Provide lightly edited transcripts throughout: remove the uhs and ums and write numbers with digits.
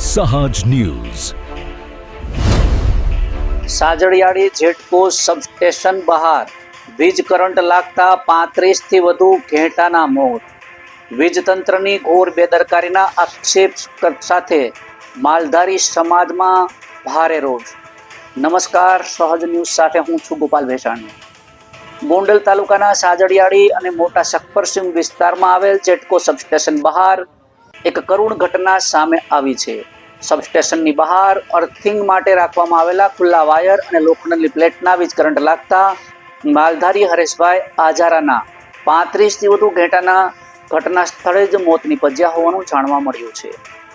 સહજ news. સાજડિયાળી GETCO substation બહાર વીજ કરંટ લાગતા 35થી વધુ ઘેટાના મોત. વીજતંત્રની ઘોર બેદરકારીના આક્ષેપ સાથે માલધારી સમાજમાં ભારે રોષ. નમસ્કાર, સહજ ન્યૂઝ સાથે હું છું ગોપાલ ભેસાણી. ગોંડલ તાલુકાના સાજડિયાળી અને મોટા સખપરસીમ વિસ્તારમાં આવેલ જેટકો સબસ્ટેશન બહાર એક કરુણ ઘટના સામે આવી છે. સબસ્ટેશનની બહાર અર્થિંગ માટે રાખવામાં આવેલા ખુલ્લા વાયર અને લોખંડની પ્લેટના વીજ કરંટ લાગતા માલધારી હરેશભાઈ આજારાના 35થી વધુ ઘેટાના ઘટના સ્થળે જ મોત નીપજ્યા હોવાનું જાણવા મળ્યું છે.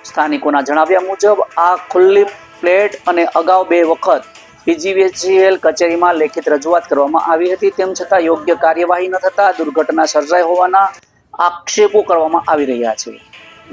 સ્થાનિકોના જણાવ્યા મુજબ આ ખુલ્લી પ્લેટ અને અગાઉ 2 વખત પીજીવીસીએલ કચેરીમાં લેખિત રજૂઆત કરવામાં આવી હતી, તેમ છતાં યોગ્ય કાર્યવાહી ન થતાં દુર્ઘટના સર્જાઈ હોવાના આક્ષેપો કરવામાં આવી રહ્યા છે.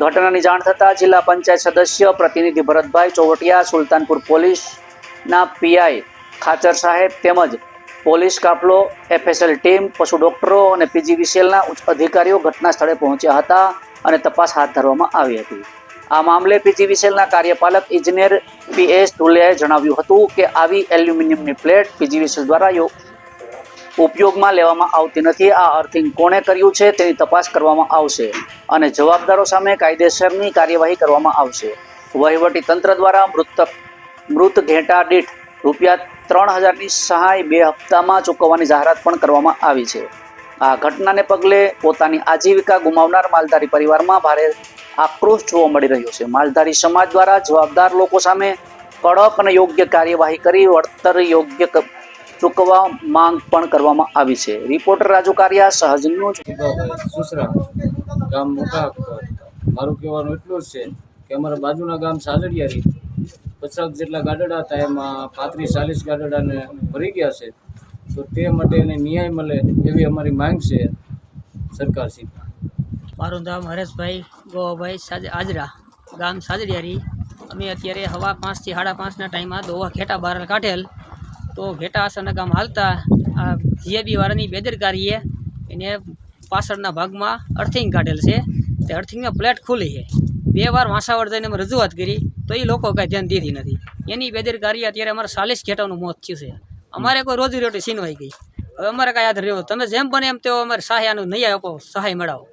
ઘટનાની જાણ થતાં જિલ્લા પંચાયત સદસ્ય પ્રતિનિધિ ભરતભાઈ ચોવટિયા, સુલતાનપુર પોલીસના પીઆઈ ખાચર સાહેબ તેમજ પોલીસ કાફલો, એફએસએલ ટીમ, પશુ ડોક્ટરો અને પીજીવીસીએલના ઉચ્ચ અધિકારીઓ ઘટના સ્થળે પહોંચ્યા હતા અને તપાસ હાથ ધરવામાં આવી હતી. આ મામલે પીજીવીસીએલના કાર્યપાલક ઇજનેર પીએસ ધુલિયાએ જણાવ્યું હતું કે આવી એલ્યુમિનિયમની પ્લેટ પીજીવીસીએલ દ્વારા ઉપયોગમાં લેવામાં આવતી નથી. આ અર્થિંગ કોણે કર્યું છે તેની તપાસ કરવામાં આવશે અને જવાબદારો સામે કાયદેસરની કાર્યવાહી કરવામાં આવશે. વહીવટી તંત્ર દ્વારા મૃત ઘેટા દીઠ ₹3000ની સહાય 2 હપ્તામાં ચૂકવવાની જાહેરાત પણ કરવામાં આવી છે. આ ઘટનાને પગલે પોતાની આજીવિકા ગુમાવનાર માલધારી પરિવારમાં ભારે આક્રોશ જોવા મળી રહ્યો છે. માલધારી સમાજ દ્વારા જવાબદાર લોકો સામે કડક અને યોગ્ય કાર્યવાહી કરી વળતર યોગ્ય ચૂકવવા માંગ પણ કરવામાં આવી છે. રિપોર્ટર રાજુ કારિયા, સહજ ન્યૂઝ. સુસરા ગામ મોટા. મારું કહેવાનું એટલું જ છે કે અમારા બાજુના ગામ સાજડિયારી 50 જેટલા ગાડડા હતા, એમાં 35-40 ગાડડાને ભરી ગયા છે. તો તે માટે એને ન્યાય મળે એવી અમારી માંગ છે સરકારશ્રી. મારું નામ હરેશભાઈ ગોવાભાઈ આજરા, ગામ સાજડિયારી. અમે અત્યારે હવા 5થી 5:30ના ટાઈમમાં દોવા ઘેટા બહાર કાઢેલ. તો ઘેટા આસરના ગામ હાલતા આ જીએબી વાળાની બેદરકારીએ એને પાછળના ભાગમાં અર્થિંગ કાઢેલ છે. તે અર્થિંગમાં પ્લેટ ખુલી છે. 2 વાર વાંસાવડ જઈને અમે રજૂઆત કરી તો એ લોકો કાંઈ ધ્યાન દીધી નથી. એની બેદરકારી અત્યારે અમારે 40 ઘેટાનું મોત થયું છે. અમારે કોઈ રોજીરોટી છીનવાઈ ગઈ. હવે અમારે કાંઈ યાદ રહ્યો. તમે જેમ બને એમ તેઓ અમારે સહાયનું નહીં આપો, સહાય મેળવો.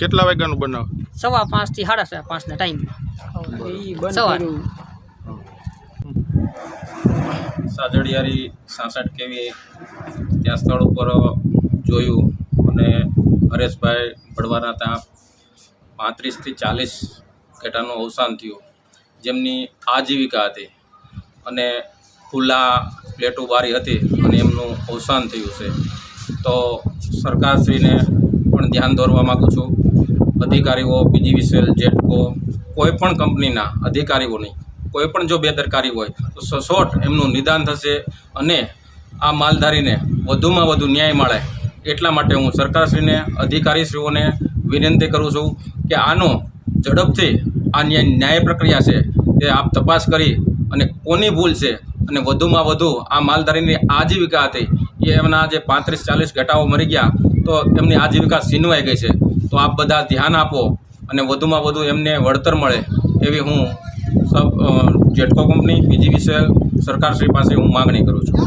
કેટલા વાગ્યાનું બનાવ? 5:15થી 5:30ના ટાઈમ સવાર. સાજડિયારી 66 કેવી ત્યાં સ્થળ ઉપર જોયું અને હરેશભાઈ ભડવાના ત્યાં 35થી 40 ઘેટાનું અવસાન થયું, જેમની આજીવિકા હતી અને ખુલ્લા પ્લેટો બારી હતી અને એમનું અવસાન થયું છે. તો સરકારશ્રીને પણ ધ્યાન દોરવા માગું છું. અધિકારીઓ, પીજીવીસીએલ, જેટકો, કોઈ પણ કંપનીના અધિકારીઓની કોઈ પણ જો બેદરકારી હોય તો સચોટ એમનું નિદાન થશે અને આ માલધારીને વધુમાં વધુ ન્યાય મળે એટલા માટે હું સરકારશ્રીને, અધિકારીશ્રીઓને વિનંતી કરું છું કે આનો ઝડપથી આ ન્યાય પ્રક્રિયા છે તે આપ તપાસ કરી અને કોની ભૂલ છે અને વધુમાં વધુ આ માલધારીની આજીવિકા હતી એ એમના જે 35-40 ઘેટાઓ મરી ગયા તો એમની આજીવિકા છીનવાઈ ગઈ છે. તો આપ બધા ધ્યાન આપો અને વધુમાં વધુ એમને વળતર મળે એવી હું જેટકો કંપની, પીજીવીસીએલ, સરકારશ્રી પાસે હું માગણી કરું છું.